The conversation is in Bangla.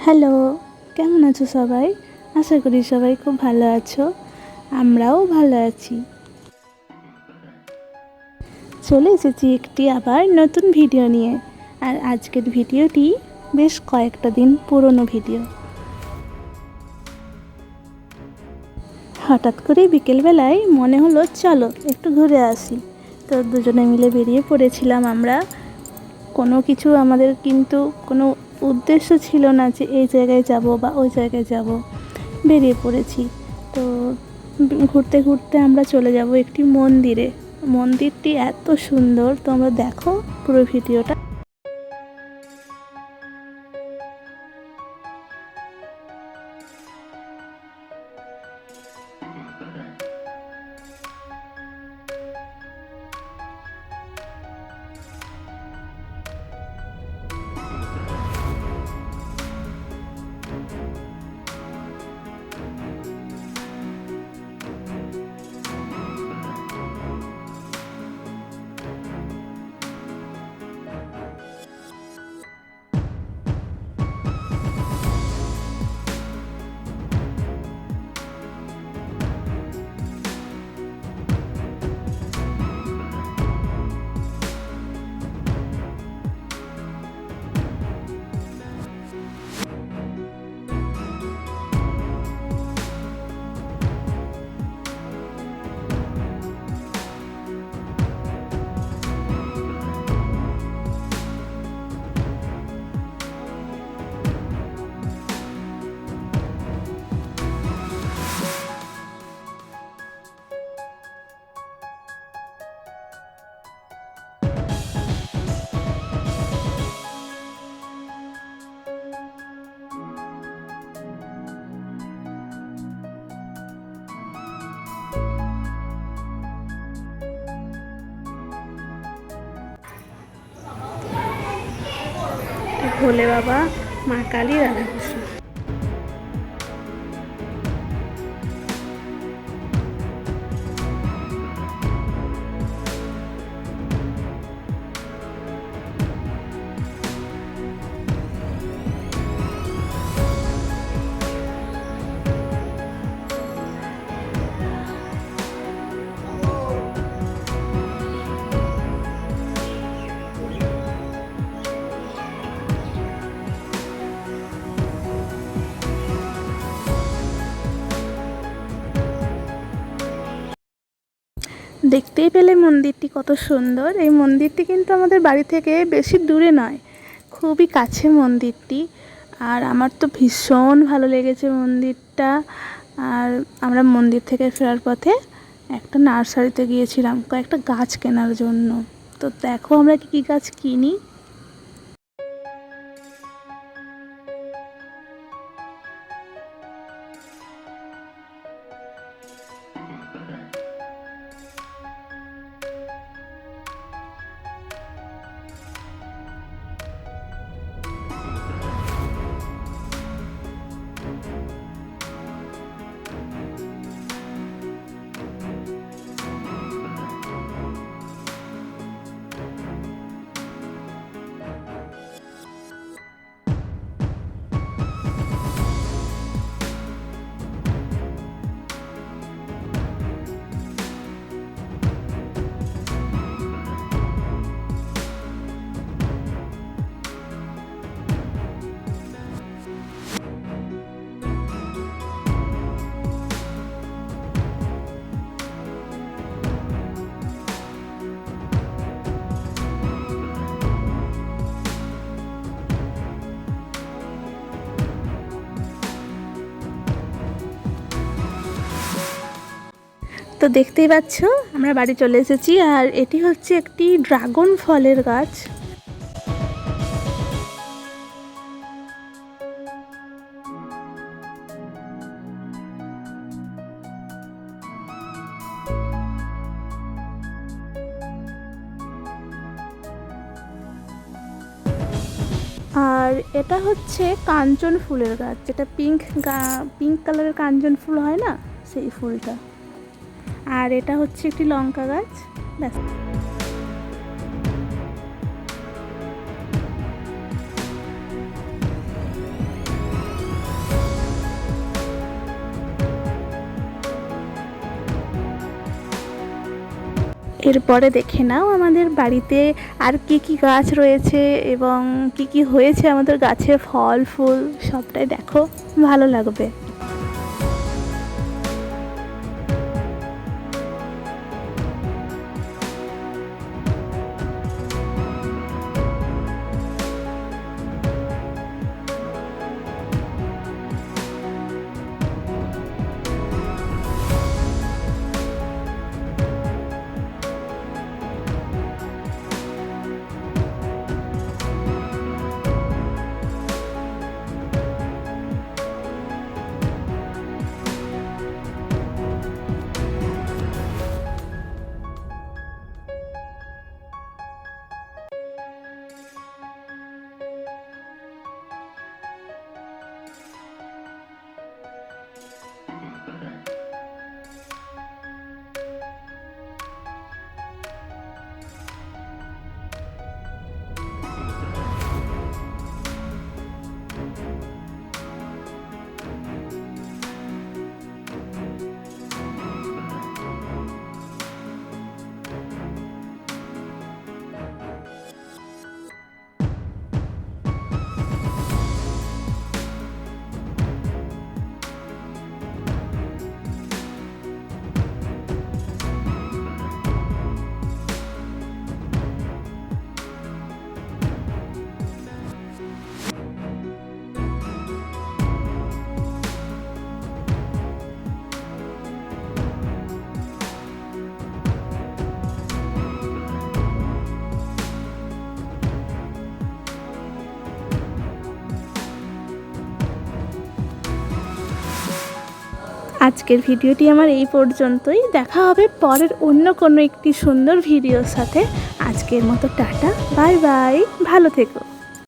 হ্যালো, কেমন আছো সবাই? আশা করি সবাই খুব ভালো আছো। আমরাও ভালো আছি। চলে এসেছি একটি আবার নতুন ভিডিও নিয়ে। আর আজকের ভিডিওটি বেশ কয়েকটা দিন পুরনো ভিডিও। হঠাৎ করে বিকেলবেলায় মনে হলো চলো একটু ঘুরে আসি। তো দুজনে মিলে বেরিয়ে পড়েছিলাম আমরা। কোনো কিছু আমাদের কিন্তু কোনো উদ্দেশ্য ছিল না যে এই জায়গায় যাব বা ওই জায়গায় যাব। বেরিয়ে পড়েছি। তো ঘুরতে ঘুরতে আমরা চলে যাব একটি মন্দিরে। মন্দিরটি এত সুন্দর, তোমরা দেখো পুরো ভিডিওটা। ভোলে বাবা, মা কালী, রাধাকৃষ্ণ। দেখতেই পেলে মন্দিরটি কত সুন্দর। এই মন্দিরটি কিন্তু আমাদের বাড়ি থেকে বেশি দূরে নয়, খুবই কাছে মন্দিরটি। আর আমার তো ভীষণ ভালো লেগেছে মন্দিরটা। আর আমরা মন্দির থেকে ফেরার পথে একটা নার্সারিতে গিয়েছিলাম কয়েকটা গাছ কেনার জন্য। তো দেখো আমরা কী কী গাছ কিনি। তো দেখতেই পাচ্ছ আমরা বাড়ি চলে এসেছি। আর এটি হচ্ছে একটি ড্রাগন ফলের গাছ। আর এটা হচ্ছে কাঞ্চন ফুলের গাছ, যেটা পিঙ্ক কালারের কাঞ্চন ফুল হয় না, সেই ফুলটা। আর এটা হচ্ছে একটি লঙ্কা গাছ। ব্যাস। এরপরে দেখে নাও আমাদের বাড়িতে আর কি কি গাছ রয়েছে এবং কি কি হয়েছে আমাদের গাছে ফল ফুল সবটাই দেখো, ভালো লাগবে। আজকের ভিডিওটি আমার এই পর্যন্তই। দেখা হবে পরের অন্য কোনো একটি সুন্দর ভিডিওর সাথে। আজকের মতো টাটা, বাই বাই, ভালো থেকো।